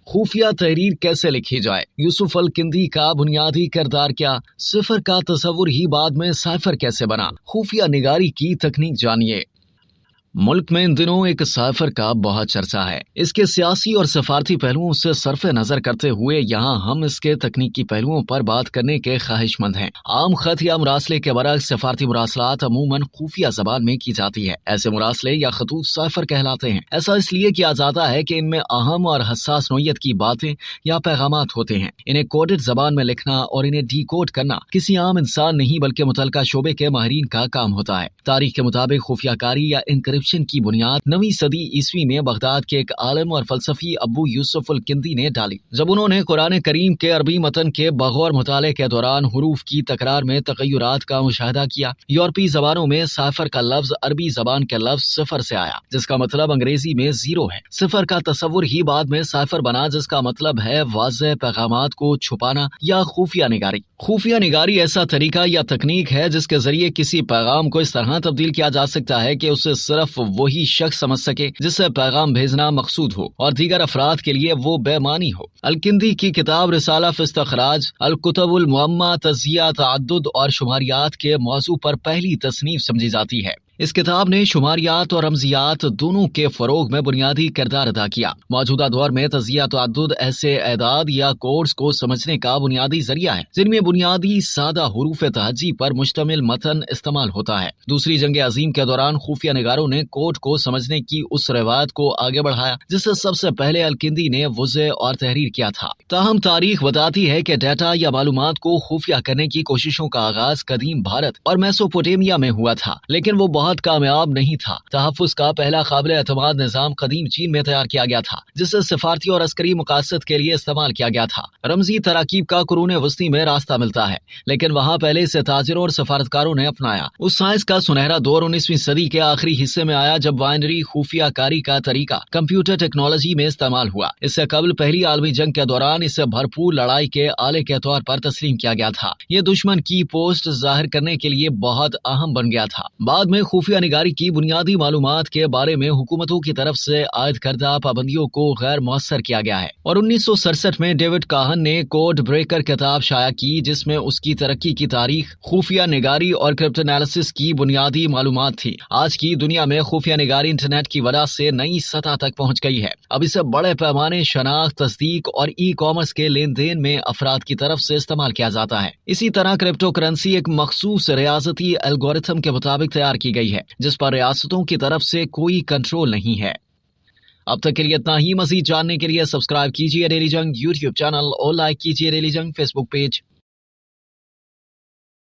خفیہ تحریر کیسے لکھی جائے؟ یوسف الکندی کا بنیادی کردار کیا؟ صفر کا تصور ہی بعد میں سائفر کیسے بنا؟ خفیہ نگاری کی تکنیک جانیے۔ ملک میں ان دنوں ایک سائفر کا بہت چرچا ہے۔ اس کے سیاسی اور سفارتی پہلوؤں سے صرف نظر کرتے ہوئے یہاں ہم اس کے تکنیکی پہلوؤں پر بات کرنے کے خواہش مند ہیں۔ عام خط یا مراسلے کے برعکس سفارتی مراسلات عموماً خفیہ زبان میں کی جاتی ہے۔ ایسے مراسلے یا خطوط سائفر کہلاتے ہیں۔ ایسا اس لیے کیا جاتا ہے کہ ان میں اہم اور حساس نوعیت کی باتیں یا پیغامات ہوتے ہیں۔ انہیں کوڈڈ زبان میں لکھنا اور انہیں ڈی کوڈ کرنا کسی عام انسان نہیں بلکہ متعلقہ شعبے کے ماہرین کا کام ہوتا ہے۔ تاریخ کے مطابق خفیہ کاری یا انکرپشن کی بنیاد 9ویں صدی عیسوی میں بغداد کے ایک عالم اور فلسفی ابو یوسف الکندی نے ڈالی، جب انہوں نے قرآن کریم کے عربی متن کے بغور مطالعے کے دوران حروف کی تکرار میں تغیرات کا مشاہدہ کیا۔ یورپی زبانوں میں سائفر کا لفظ عربی زبان کے لفظ صفر سے آیا، جس کا مطلب انگریزی میں زیرو ہے۔ صفر کا تصور ہی بعد میں سائفر بنا، جس کا مطلب ہے واضح پیغامات کو چھپانا یا خفیہ نگاری۔ خفیہ نگاری ایسا طریقہ یا تکنیک ہے جس کے ذریعے کسی پیغام کو اس طرح تبدیل کیا جا سکتا ہے کہ اسے صرف وہی شخص سمجھ سکے جس سے پیغام بھیجنا مقصود ہو، اور دیگر افراد کے لیے وہ بے معنی ہو۔ الکندی کی کتاب رسالہ فی استخراج الکتب المعمہ تجزیہ تعدد اور شماریات کے موضوع پر پہلی تصنیف سمجھی جاتی ہے۔ اس کتاب نے شماریات اور رمزیات دونوں کے فروغ میں بنیادی کردار ادا کیا۔ موجودہ دور میں تجزیہ تعدد ایسے اعداد یا کوڈز کو سمجھنے کا بنیادی ذریعہ ہے جن میں بنیادی سادہ حروف تہجی پر مشتمل متن استعمال ہوتا ہے۔ دوسری جنگ عظیم کے دوران خفیہ نگاروں نے کوڈ کو سمجھنے کی اس روایت کو آگے بڑھایا جسے سب سے پہلے الکندی نے وضع اور تحریر کیا تھا۔ تاہم تاریخ بتاتی ہے کہ ڈیٹا یا معلومات کو خفیہ کرنے کی کوششوں کا آغاز قدیم بھارت اور میسوپوٹیمیا میں ہوا تھا، لیکن وہ بہت کامیاب نہیں تھا۔ تحفظ کا پہلا قابل اعتماد نظام قدیم چین میں تیار کیا گیا تھا، جسے سفارتی اور عسکری مقاصد کے لیے استعمال کیا گیا تھا۔ رمزی تراکیب کا قرون وسطی میں راستہ ملتا ہے، لیکن وہاں پہلے سے تاجروں اور سفارتکاروں نے اپنایا۔ اس سائنس کا سنہرا دور 19ویں صدی کے آخری حصے میں آیا جب بائنری خفیہ کاری کا طریقہ کمپیوٹر ٹیکنالوجی میں استعمال ہوا۔ اس سے قبل پہلی عالمی جنگ کے دوران اسے بھرپور لڑائی کے آلے کے طور پر تسلیم کیا گیا تھا۔ یہ دشمن کی پوسٹ ظاہر کرنے کے لیے بہت اہم بن گیا تھا۔ بعد میں خفیہ نگاری کی بنیادی معلومات کے بارے میں حکومتوں کی طرف سے عائد کردہ پابندیوں کو غیر مؤثر کیا گیا ہے، اور 1967 میں ڈیوڈ کاہن نے کوڈ بریکر کتاب شائع کی جس میں اس کی ترقی کی تاریخ، خفیہ نگاری اور کرپٹنالسس کی بنیادی معلومات تھی۔ آج کی دنیا میں خفیہ نگاری انٹرنیٹ کی وجہ سے نئی سطح تک پہنچ گئی ہے۔ اب اسے بڑے پیمانے شناخت، تصدیق اور ای کامرس کے لین دین میں افراد کی طرف سے استعمال کیا جاتا ہے۔ اسی طرح کرپٹو کرنسی ایک مخصوص ریاضتی الگورتھم کے مطابق تیار کی گئی ہے جس پر ریاستوں کی طرف سے کوئی کنٹرول نہیں ہے۔ اب تک کے لیے اتنا ہی۔ مزید جاننے کے لیے سبسکرائب کیجیے ڈیلی جنگ یوٹیوب چینل اور لائک کیجیے ڈیلی جنگ فیس بک پیج۔